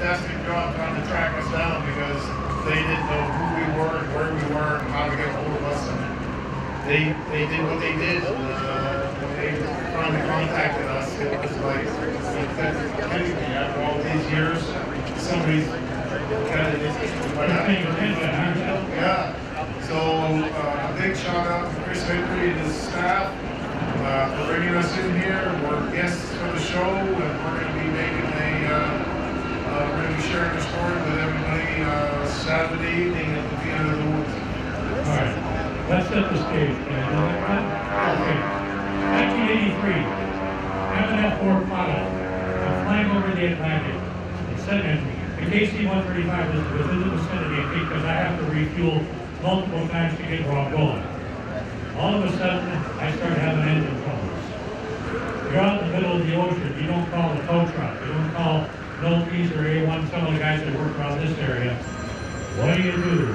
fantastic job trying to track us down because they didn't know who we were and where we were and how to get a hold of us. And they did what they did. When they finally contacted us, it was like, after all these years, somebody's kind of yeah. So a big shout out to Chris Vickery and his staff for bringing us in here. We're guests for the show, and we're going to be making we're going to be sharing the story with everybody Saturday evening at the Theater of the Woods. All right, let's set the stage. Okay. 1983, I'm an F-4 pilot. I'm flying over the Atlantic. The KC-135 was in the vicinity because I have to refuel multiple times to get where I'm going. All of a sudden, I start having engine troubles. You're out in the middle of the ocean. You don't call the tow truck. You don't call Nolte's or A1, some of the guys that work around this area. What do you do?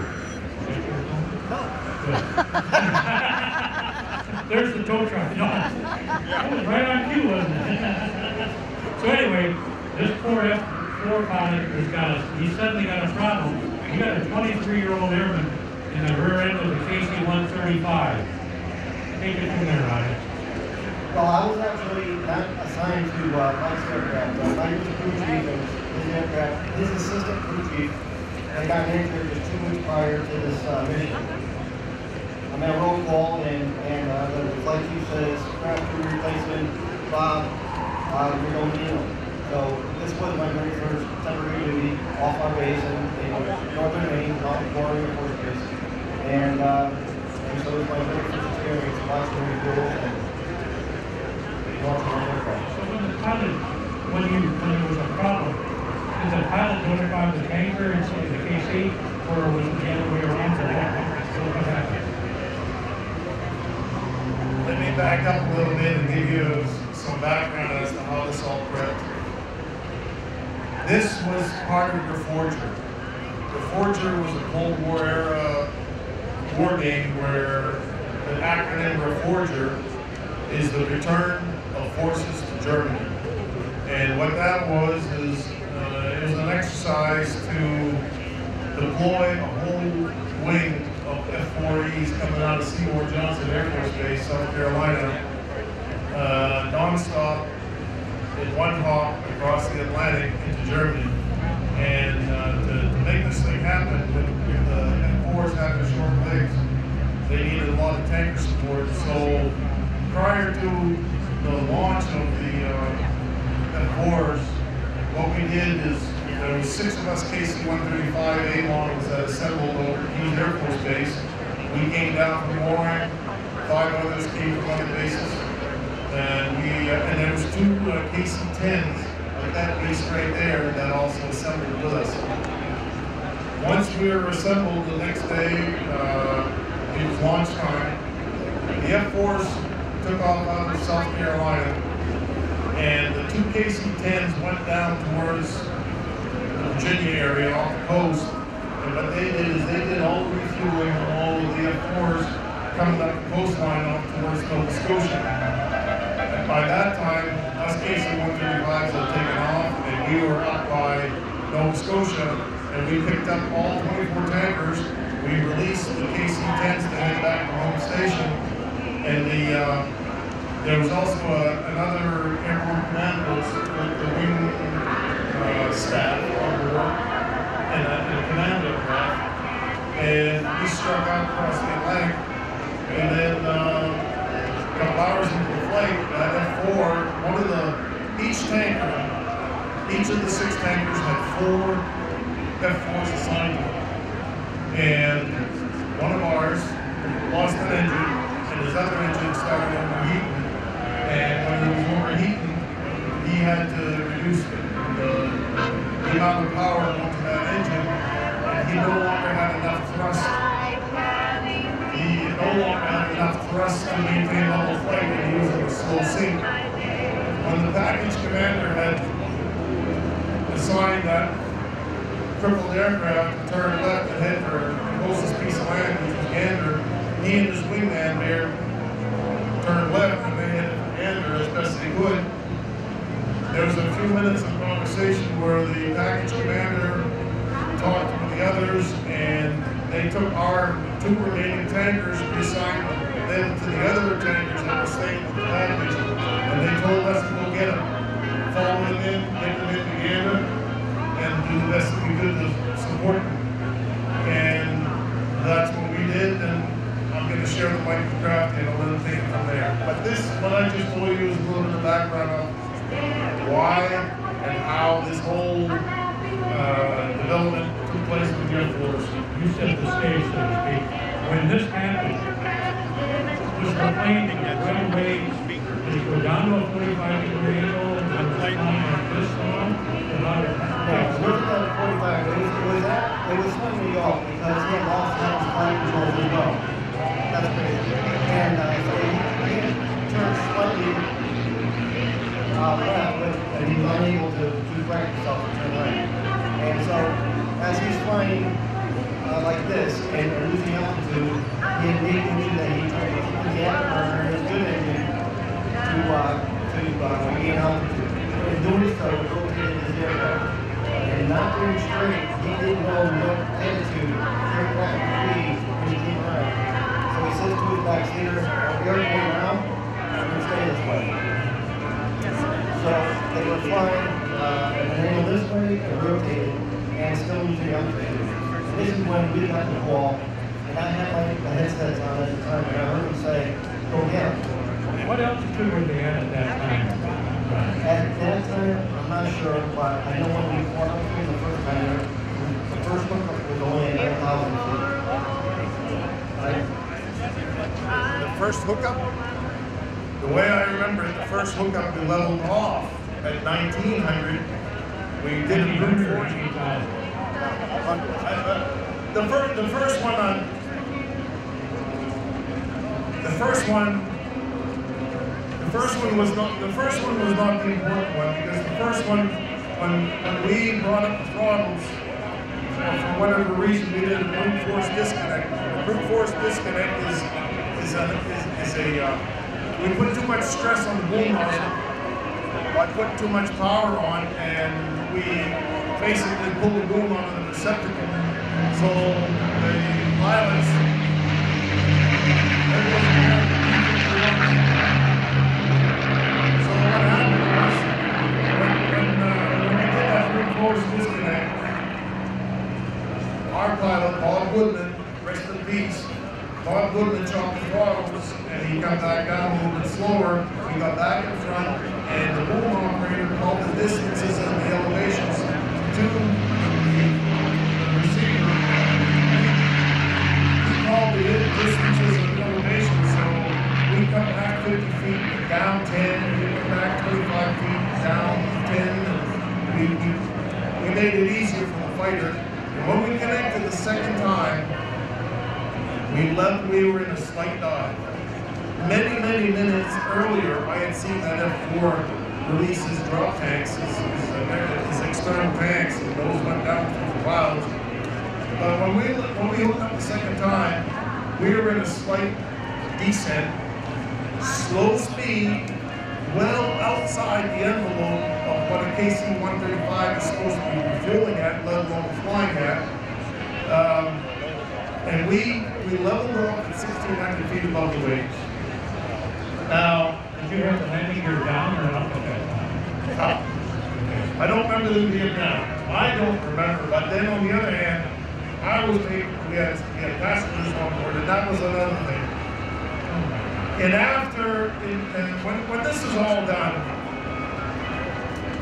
There's the tow truck. No, that was right on cue, wasn't it? So anyway, this poor F-4 pilot he suddenly got a problem. He got a 23-year-old airman in the rear end of the KC-135. Take it from there, Ronnie. Well, I was actually not assigned to Mike's aircraft. Mike was the crew chief, and his aircraft, his assistant crew chief, I got injured just 2 weeks prior to this mission. I'm at roll call, and the flight chief says, "Craft crew replacement, Bob, you're going to need him." So this was my very first temporary duty off our base in northern Maine, off the Florida Air Force Base, and so it was my very first experience watching the refuel and watching my aircraft. So when there was a problem, did the pilot notify the tanker and say the KC, or was it the other way around for what happened? Let me back up a little bit and give you some background as to how this all prepped. This was part of the Forger. The Forger was a Cold War era war game where the acronym for Forger is the return of forces to Germany. And what that was is it was an exercise to deploy a whole wing of F-4Es coming out of Seymour Johnson Air Force Base, South Carolina, non-stop in one hop across the Atlantic into Germany. And to make this thing happen, with the F-4s having short legs, they needed a lot of tanker support. So prior to the launch of the F-4s, what we did is there was 6 of us KC-135 A-models that assembled over Hughes Air Force Base. We came down from Warren, 5 others came from other bases, and there was 2 KC-10s at that base right there that also assembled with us. Once we were assembled the next day, it was launch time. The F-4s took off out of South Carolina, and the 2 KC-10s went down towards the Virginia area off the coast. And what they did is they did all the refueling on all of the F-4s coming up the coastline off towards Nova Scotia. And by that time, us KC-135s had taken off, and we were up by Nova Scotia, and we picked up all 24 tankers. We released the KC-10s to head back to home station, and there was also another airborne command post with the wing staff on board and a command aircraft, and we struck out across the Atlantic, and then a couple hours into the flight, that F-4, each of the 6 tankers had 4 F-4s assigned to them. And one of ours lost an engine, and his other engine started overheating. And when he was overheating, he had to reduce the amount of power into that engine, and he no longer had enough thrust. He no longer had enough thrust to maintain level flight, and he was in a slow sink. When the package commander had assigned that crippled aircraft to turn left and head for the closest piece of land, which was Gander, he and his wingman there turned left and they headed for Gander as best they could. There was a few minutes of conversation conversation where the package commander talked with the others, and they took our 2 remaining tankers, reassigned them to the other tankers that were staying with the package, and they told us to go get them, follow them in, get them into Uganda, and do the best that we could to support them. And that's what we did, and I'm going to share the mic with Kraft and I'll let him take it from there. But this, what I just told you, is a little bit of background of why and how this whole development took place with the Air Force. You set the stage, so to speak. When this happened, was the plane right away, did it go down to a 45-degree angle and the plane on this long? No, it wasn't at a 45. It was throwing me off because he had lost his flight controls as well. That's crazy. And so he turned slightly left, and he was unable to correct himself and turn right. And so, as he's flying like this and losing altitude, he had made engine that he tried to keep the afterburner in his good engine to gain altitude. In doing so, he rotated his aircraft. And not very straight, he didn't know what attitude, aircraft degrees when he came around. So he says to his backseater, "We're going around, we're going to stay this way." So they were flying an angle this way and rotated and still losing altitude. This is when we got the call, and I had my headsets on at the time, and I heard him say, "Go get him." What altitude were they at that time? At that time, I'm not sure, but I know when we fought up here the first time, the first one was only at 9,000 feet. Right? The first hookup, the way I remember it, the first hookup we leveled off at 1900. We did a brute force. The first one was not the important one, because the first one, when we brought up the throttles, for whatever reason we did a brute force disconnect. The brute force disconnect is a we put too much stress on the boom nozzle by putting too much power on, and we basically pull the boom out of the receptacle. So the pilots, so what happened was, when we did that brute force disconnect, our pilot, Bob Woodman, rest in peace, Bob Woodman chopped the throttles, and he got back down a little bit slower. We got back in front, and the boom operator called the distances and the elevations to the receiver. He called the distances and the elevations, so we cut back 50 feet, down 10, we cut back 25 feet, down 10. We made it easier for the fighter. And when we connected the second time, we were in a slight dive. Many minutes earlier, I had seen that F4 release his drop tanks, his external tanks, and those went down through the clouds. But when we hooked up the second time, we were in a slight descent, slow speed, well outside the envelope of what a KC-135 is supposed to be refueling at, let alone flying at. And we leveled off at 1,600 feet above the waves. Now, did you have the landing gear down or up at that time? Up. I don't remember them being down. I don't remember, but then on the other hand, we had passengers on board, and that was another thing. And when this is all done,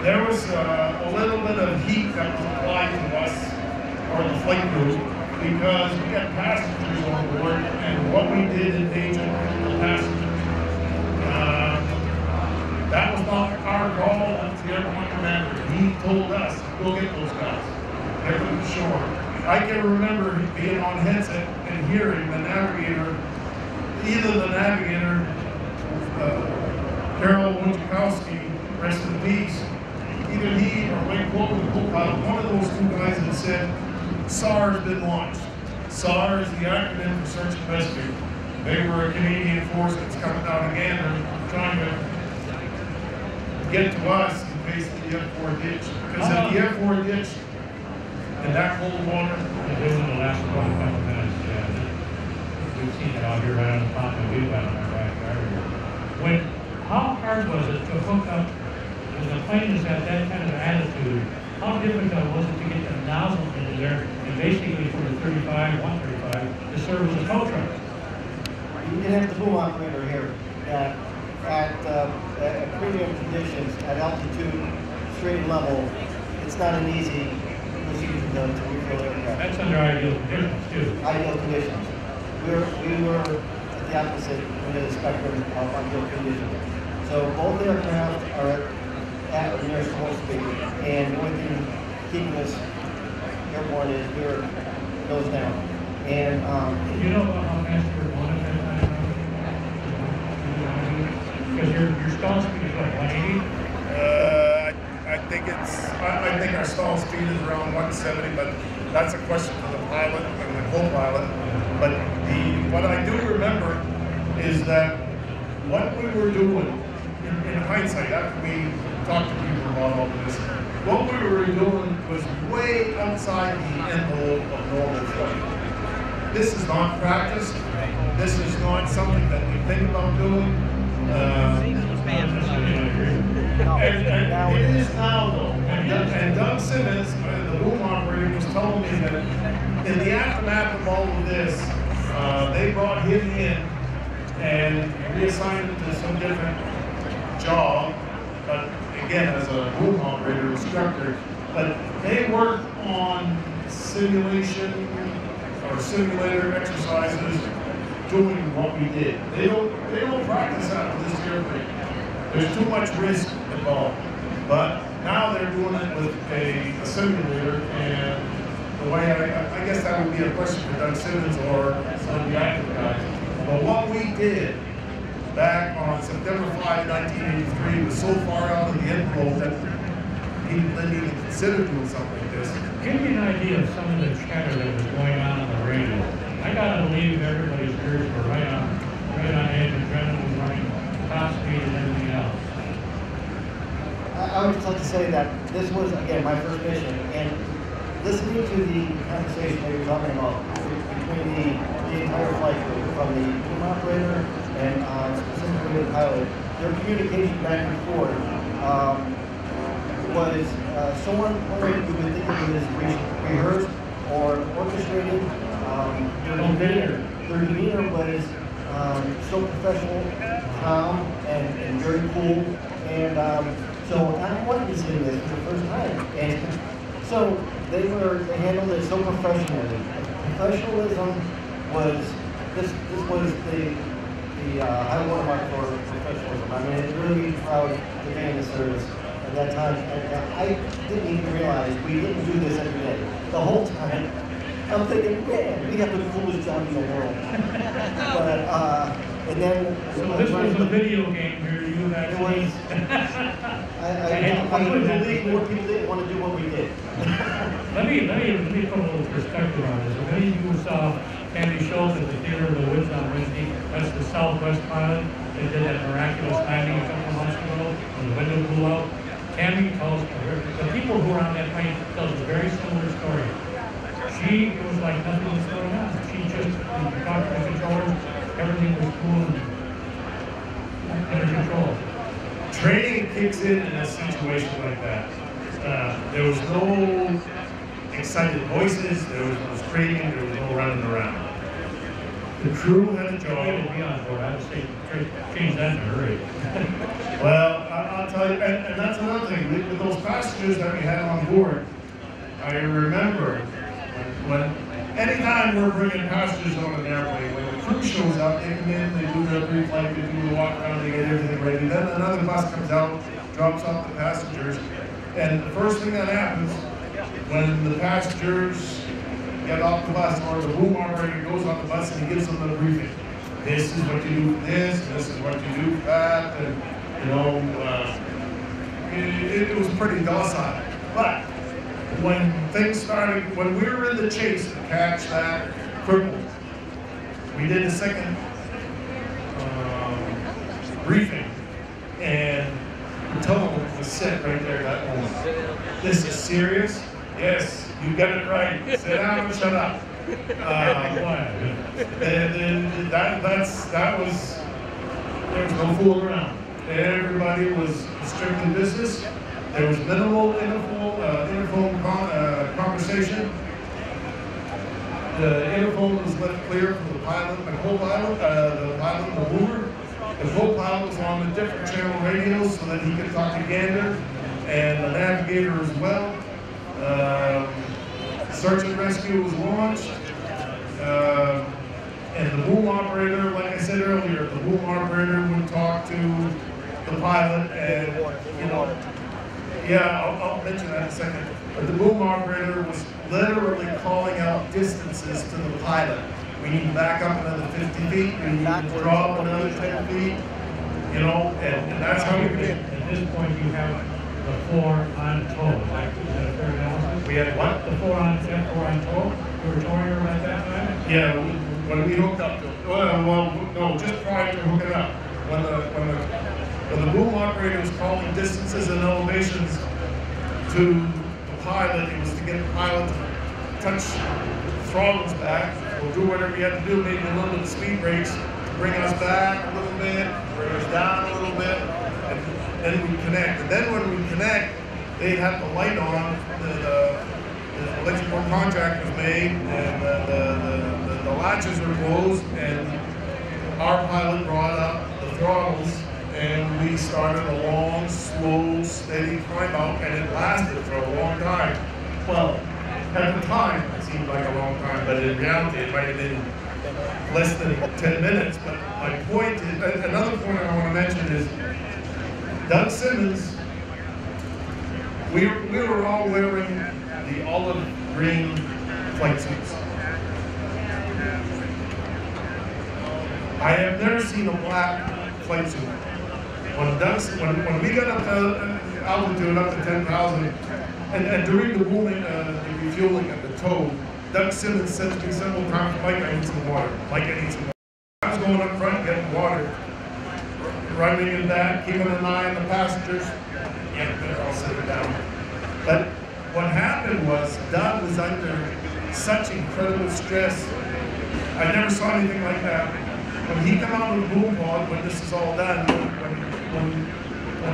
there was a little bit of heat that was applied to us, or the flight crew, because we had passengers on board, and what we did endangered the passengers. That was not our call, that was the airport commander. He told us, go get those guys. They're from the shore. I can remember being on headset and hearing the navigator, either the navigator, Carol Wojciechowski, rest in peace, either he or Mike Cole, the co-pilot, one of those two guys that said, SAR has been launched. SAR is the acronym for Search and Rescue. They were a Canadian force that's coming down again and trying to get to us in case the F4 ditch Because if the F4 gets in that cold water, It was in the last couple minutes, yeah. We've seen it out here right on the top of the wheel out in our backyard here. How hard was it to hook up, when the plane is at that kind of attitude, how difficult was it to get the nozzle into there and basically for the 135 to serve as a tow truck? You can have the boom operator here at premium conditions, at altitude, straight level. It's not an easy procedure to refill aircraft. That's under ideal conditions too. Ideal conditions. We were at the opposite end of the spectrum of ideal conditions. So both aircraft are at or near supposed to be, and the only thing keeping us airborne is we're nose down. And You know about how fast you're going at that time? Because your stall speed is what, 180? I think our stall speed is around 170, but that's a question for the pilot and the co-pilot. But what I do remember is that what we were doing, in hindsight, after we talked to people about all of this, what we were doing was way outside the envelope of normal flight. This is not practice. This is not something that we think about doing. And it is now, though. And Doug Simmons, the boom operator, was telling me that in the aftermath of all of this, they brought him in and reassigned him to some different job, but again, as a boom operator instructor. But they worked on simulation or simulator exercises doing what we did. They don't practice that with this airplane. There's too much risk involved. But now they're doing it with a simulator, and the way I guess that would be a question for Doug Simmons or some of the active guys. But what we did back on September 5, 1983 was so far out of the envelope that people didn't even consider doing something like this. Give me an idea of some of the chatter that was going on the radio. I gotta believe everybody's ears were right on edge, and adrenaline was running top speed and everything else. I would just like to say that this was, again, my first mission, and listening to the conversation that you were talking about between the entire flight crew, from the boom operator and specifically the pilot, their communication back and forth was so on point. You would think it was rehearsed or orchestrated. Their demeanor was so professional, calm, and very cool. And so I wanted to see this for the first time. And so they handled it so professionally. Professionalism was this was the high watermark for professionalism. I mean, it's really proud to be in the service at that time. And I didn't even realize we didn't do this every day. The whole time, I'm thinking, man, we have the coolest job in the world. But and then so this was a video game here. You had it was. I couldn't believe more people didn't want to do what we did. Let me put a little perspective on this. If any of you saw Candy Schultz at the Theater of the Woods on Wednesday, that's the Southwest pilot. They did that miraculous landing a couple of months ago when the window blew out. Candy tells the people who were on that plane tells a very similar story. It was like nothing was going on. She just talked to the controllers, everything was cool and under control. Training kicks in a situation like that. There was no excited voices, there was no screaming, there was no running around. The crew had a job. I would say change that in a hurry. Well, I'll tell you, and that's another thing. With those passengers that we had on board, I remember when anytime we're bringing passengers on an airplane, when the crew shows up, they come in, they do their pre-flight, they do the walk around, they get everything ready. Then another bus comes out, drops off the passengers, and the first thing that happens when the passengers get off the bus, or the boom operator goes on the bus and he gives them the briefing. This is what you do for this is what you do for that, and you know, it was pretty docile. But when things started, when we were in the chase to catch that cripple, we did a second briefing, and the tone was sit right there that moment. This is serious? Yes, you got it right. Sit down and shut up. There was no fool around. Everybody was strictly business. There was minimal interphone conversation. The interphone was left clear from the pilot and co-pilot, the pilot and the mover. The co-pilot was on a different channel radio so that he could talk to Gander and the navigator as well. Search and rescue was launched. And the boom operator, like I said earlier, the boom operator would talk to the pilot and, you know, yeah, I'll mention that in a second. But the boom operator was literally calling out distances to the pilot. We need to back up another 50 feet, we need to drop another 10 feet, you know, and that's how we did. At this point, you have the 4 on tow. Is that a fair analysis? We had what? The 4 on tow? You were towing her at that time? Yeah, when we hooked up to it. Well, no, just prior to hooking up. When the boom operator was calling distances and elevations to the pilot, it was to get the pilot to touch throttles back, or do whatever you had to do, maybe a little bit of speed brakes, to bring us back a little bit, bring us down a little bit, and then we connect. And then when we connect, they'd have the light on, the electrical contact was made, and the latches were closed, and our pilot brought up the throttles, and we started a long, slow, steady climb out, and it lasted for a long time. Well, at the time, it seemed like a long time, but in reality, it might have been less than 10 minutes. But my point is, another point I want to mention is, Doug Simmons, we were all wearing the olive green flight suits. I have never seen a black flight suit. When we got up to altitude up to 10,000, and during the booming, the refueling of the tow, Doug Simmons said to me several times, "Mike, I need some water. Mike, I need some water." I was going up front getting water, running in back, keeping an eye on the passengers. Yeah, they're all sitting down. But what happened was Doug was under such incredible stress. I never saw anything like that. When he came out of the boom pod, when this is all done, when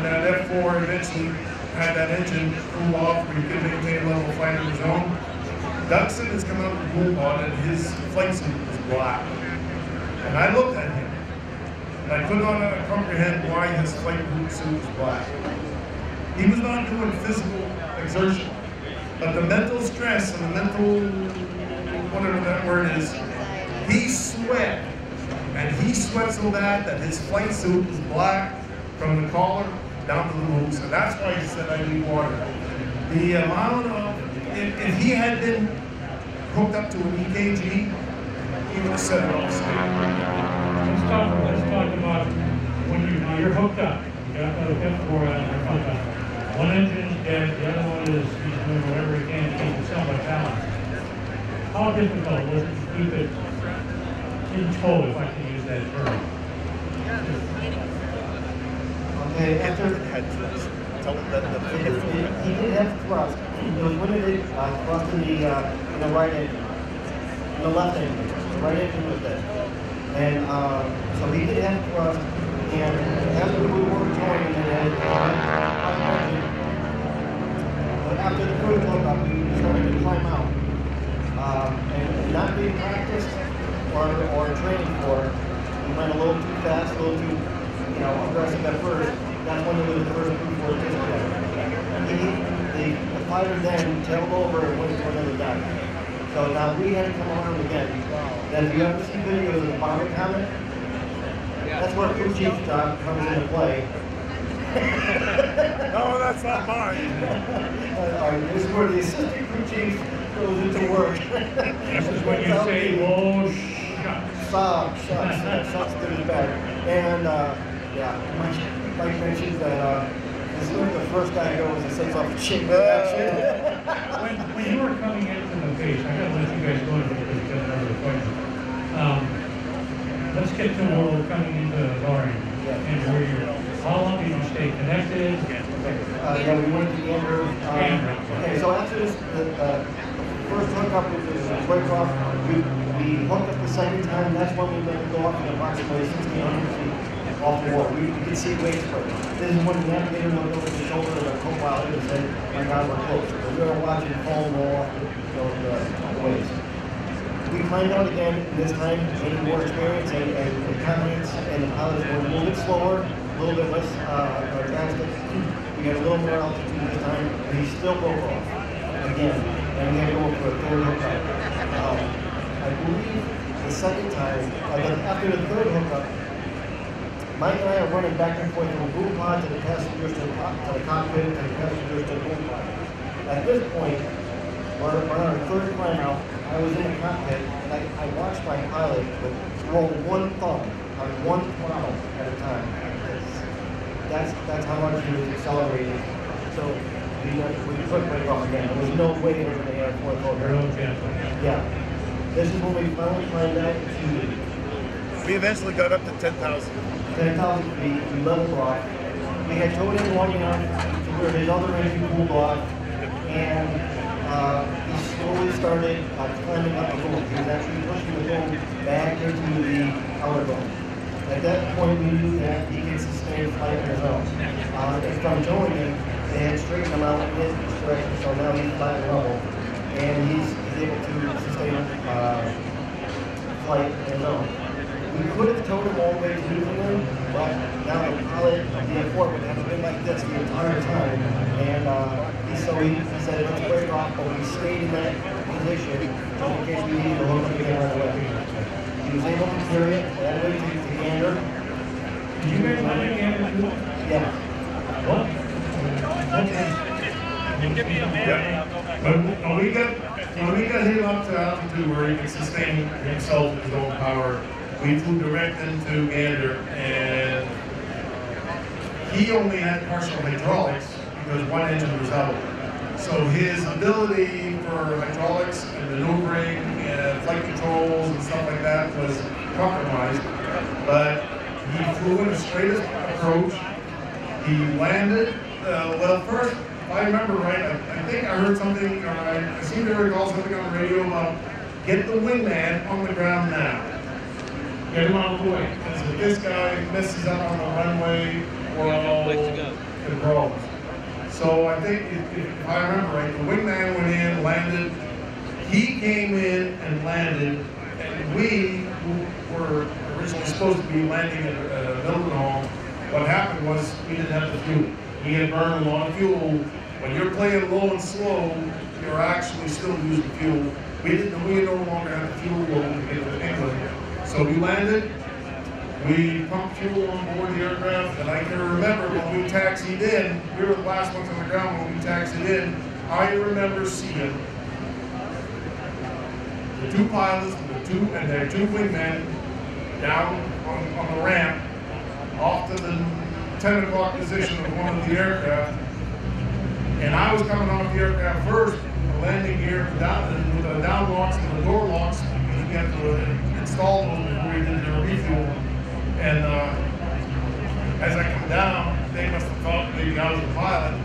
that F4 eventually had that engine cool off where you could maintain a level of flight in the zone, Doug Simmons came out of the boom pod and his flight suit was black. And I looked at him, and I could not comprehend why his flight suit was black. He was not doing physical exertion, but the mental stress and the mental, whatever that word is, he sweat. And he sweat so bad that his flight suit was black from the collar down to the boots. And that's why he said, "I need water." The amount of, if he had been hooked up to an EKG, he would have said it all straight. Let's talk about when you're hooked up. You got the F4 on your hooked up. One engine is dead, the other one is he's doing whatever he can to keep it somewhat balanced. How difficult was it to keep it in tow, if I can use that term? Okay, after he did have thrust. It was limited thrust in the right engine, in the left engine. The right engine was dead, and so he did have thrust. And as we were joining it, but after the first hookup, we started to climb out, and not being practiced or trained for it. We went a little too fast, a little too, aggressive at first. That's when it was the first proof for the fighter then tailed over and went to another dive. So now we had to come around again. Then if you ever see videos of the bomber comment, that's where crew chief's job comes into play. No, that's not mine. This is where the assistant crew chief goes into work. This is when you say, "Oh, sucks to the back." And Mike mentions that this is the first guy who goes and sets off a chain reaction. When you were coming into the base, I gotta let you guys go into because you got another question. Let's get to where we're coming into Loring and where you're, how long did you stay connected? Yeah, we went to Gander. Okay, so after this, the first hookup was break off. We hooked up the second time. That's when we let it go up to approximately 1,600 feet off the water. We could see waves spread. This is when the navigator looked over the shoulder of the co-pilot and said, "My God, we're close." So we were watching foam roll off the waves. We climbed out again, and this time gaining more experience and confidence, and the pilots were a little bit slower, a little bit less drastic. We got a little more altitude this time, and he still broke off again, and we had to go for a third hookup. I believe the second time, after the third hookup, Mike and I are running back and forth from the boom pod to the passengers to the cockpit to the passengers to the boom pod. At this point, we're on our third climb out. I was in the cockpit, and I watched my pilot roll one thumb on one throttle at a time. That's how much he was accelerating. So we couldn't break off again. There was no way over the air for it. Yeah. This is when we finally climbed out to. We eventually got up to 10,000. 10,000 feet. We leveled off. We had towed in long enough to where his other engine cooled off, and he slowly started climbing up the boom. He was actually pushing the boom back into the outer boom. At that point, we knew that he could sustain flight on his own. And from towing him, they had straightened him out in this direction, so now he's flat and level, and he's able to sustain flight on his own. We could have towed him all the way to Newfoundland, but now the pilot of the F4 would have been like this the entire time. And he said, let's break off, but we stayed in that position just in case we needed to hook up again right away. He was able to carry it all the way to Gander. Did you guys land at Gander too? Yeah. What? When we got him up to altitude where he could sustain himself with his own power, we flew direct into Gander, and he only had partial hydraulics because one engine was out. So his ability for hydraulics and maneuvering and flight controls and stuff like that was compromised. But he flew in a straight approach. He landed, well, first, if I remember right, I think I heard something, or I seem to recall something on the radio about get the wingman on the ground now. Get him out of the way. Because if this guy messes up on the runway, we're all controls. So I think, if I remember right, the wingman went in, landed, he came in and landed, and we, who were originally supposed to be landing at Mildenhall, what happened was we didn't have the fuel. We had burned a lot of fuel. When you're playing low and slow, you're actually still using fuel. We no longer had the fuel load to get to England. So we landed, we pumped fuel on board the aircraft, and I can remember when we taxied in, we were the last ones on the ground when we taxied in, I remember seeing the two pilots and their two wingmen down on the ramp off to the 10 o'clock position of one of the aircraft. And I was coming off the aircraft first, the landing gear, with the down locks and the door locks, because we had to install those before we did the refuel. And as I come down, they must have thought maybe I was a pilot.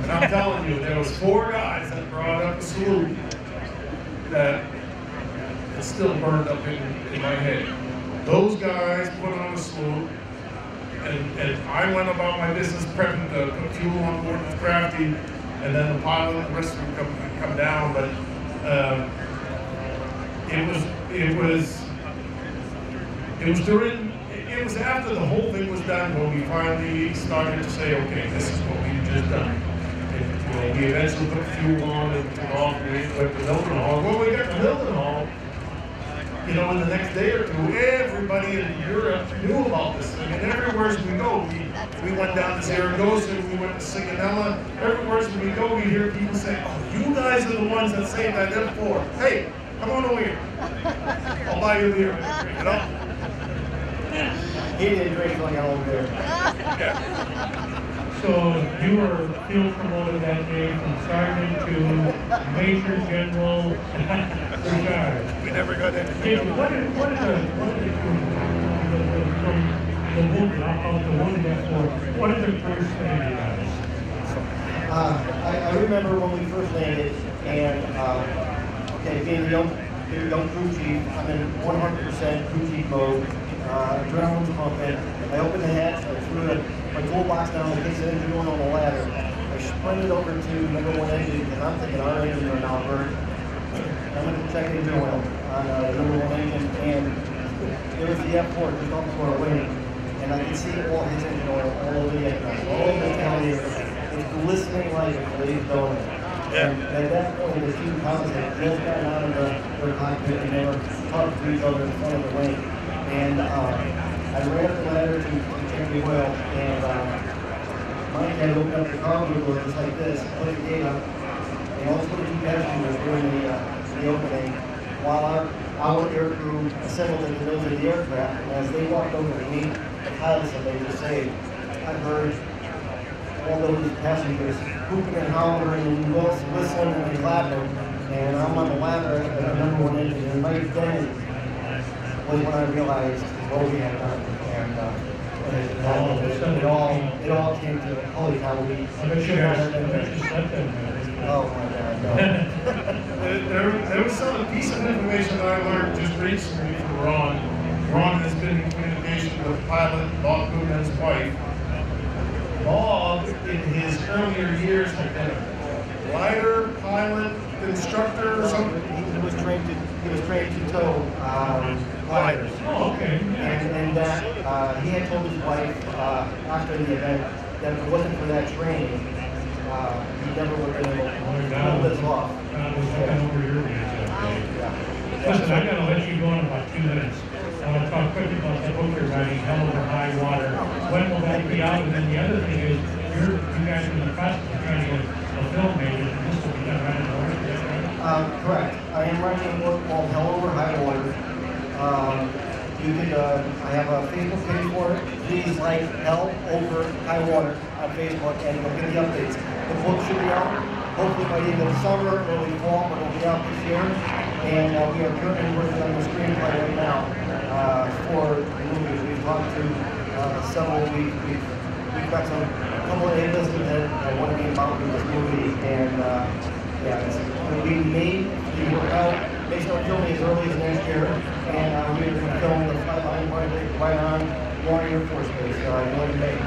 And I'm telling you, there was 4 guys that brought up a salute that is still burned up in my head. Those guys put on a salute, and I went about my business prepping to put fuel on board with Crafty, and then the pilot and the rest of them come down. But it was after the whole thing was done when we finally started to say, okay, this is what we've just done. And, we eventually put fuel on and took off, and we went to Mildenhall. When we got to Mildenhall, in the next day or two, everybody in Europe knew about this thing, and everywhere we go, we went down to Zaragoza, we went to Sigonella, everywhere we go, we hear people say, oh, you guys are the ones that saved that F4. Hey, come on over here. I'll buy you a beer, He didn't drink like I over there. Yeah. So you were field promoted that day from sergeant to major general retired. We never got anything. What is from the wounded, I'll call it the wounded F4, what is the first thing you guys? I remember when we first landed, and okay, being the young crew chief, I'm in 100% crew chief mode. Adrenaline's pumping. I opened the hatch, I threw my toolbox down in case of engine oil on the ladder. I sprinted over to number 1 engine because I'm thinking our engines are now burnt. I went to check engine oil on the number 1 engine, and there was the F4 just off the our wing, and I could see all his engine oil all over the aircraft, all over the tail here. It's glistening like a glazed donut. And at that point, the two pilots had just gotten out of their cockpit and they were talking to each other in front of the wing. And I ran up the ladder to check the oil, and Mike had opened up the cargo door just like this, put the gate up, and all the two passengers were in the opening, while our air crew assembled at the nose of the aircraft. And as they walked over to meet the pilots that they just saved, I heard all those passengers whooping and hollering and whistling and clapping, and I'm on the ladder at the number 1 engine, and right then was when I realized what we had done, and it all came to holy cow. Oh my God, no. There was some piece of information that I learned just recently from Ron. Ron has been in communication with pilot Bob Goodman's wife. Bob, in his earlier years, had been a glider, pilot, instructor, or something. He was trained to tow gliders. Oh, okay. And that he had told his wife after the event that if it wasn't for that training, he never would have been able to pull this off. Listen, I gotta let you go in about 2 minutes. I want to talk quickly about the book you're writing, Hell Over High Water. When will that be out? And then the other thing is, you guys are in the process of trying to get a film made, and this will be done right in order. Correct. I am writing a book called Hell Over High Water. I have a Facebook page for it. Please like Hell Over High Water on Facebook, and you'll get the updates. The book should be out hopefully by the end of the summer, early fall, but it'll be out this year. And we are currently working on the screenplay right now for the movie. We've talked to several. We've got a couple of A-listers that want to be involved in this movie, and yeah, it's going to be made to work out. They start filming as early as next year, and we're going to film the flightline right on Warren Air Force Base in May.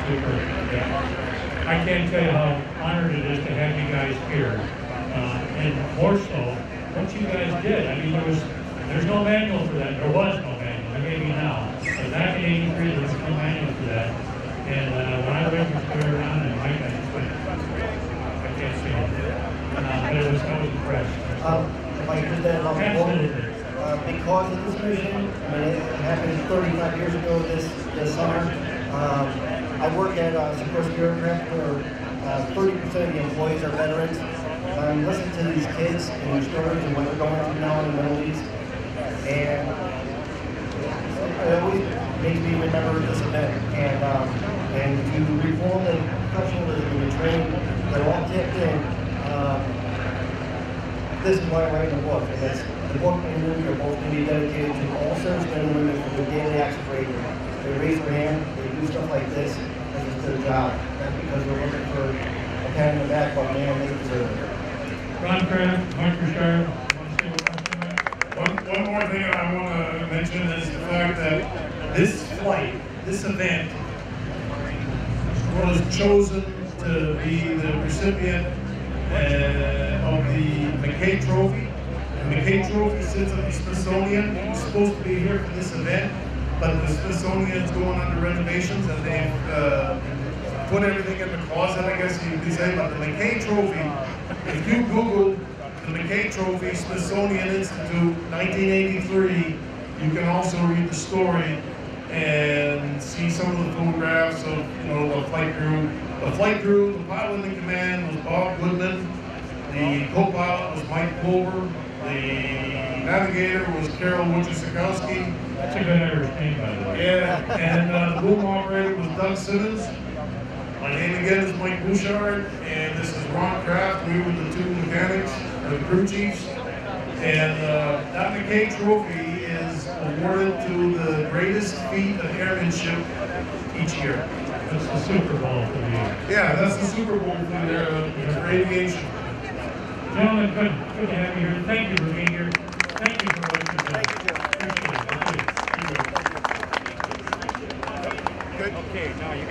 Super. Yeah. I can't tell you how honored it is to have you guys here, and more so, what you guys did. I mean, there's no manual for that. There was no manual. There may be now. But back in '83, there was no manual for that. And when I read your story around, and Mike, I just went, I can't say it. But I was impressed. If I did that on the book, because of this mission, I mean, it happened 35 years ago this summer. I work at Sikorsky Aircraft where 30% of the employees are veterans. Listen to these kids and their stories and what they're going through now in the Middle East. And it always makes me remember this event. And to reform the professionalism and the training that all kicked in, this is why I write the book. And that's, the book and the movie are both going to be dedicated to all servicemen and women for their daily acts of bravery. They raise their hand, they do stuff like this, and it's their job. Not because they're looking for a pat on the back, but man, they deserve it. Ron Kraft, Mike Richard, one more thing I want to mention is the fact that this flight, this event, was chosen to be the recipient of the McKay Trophy. The McKay Trophy sits at the Smithsonian. It was supposed to be here for this event, but the Smithsonian is going under renovations and they've put everything in the closet, I guess you could say. But the McKay Trophy, if you Google the McKay Trophy, Smithsonian Institute, 1983, you can also read the story and see some of the photographs of the flight crew. The flight crew, the pilot in command was Bob Goodman. The co-pilot was Mike Pulver. The navigator was Carol Wojciechowski. That's a good Irish name, by the way. Yeah, and the boom operator was Doug Simmons. My name again is Mike Bouchard, and this is Ron Kraft. We were the two mechanics, the crew chiefs. And that McKay Trophy is awarded to the greatest feat of airmanship each year. That's the Super Bowl for you. Yeah, that's the Super Bowl through their aviation. Gentlemen, good to have you here. Thank you for being here. Thank you for what you've done. Appreciate it. Good. Okay, now you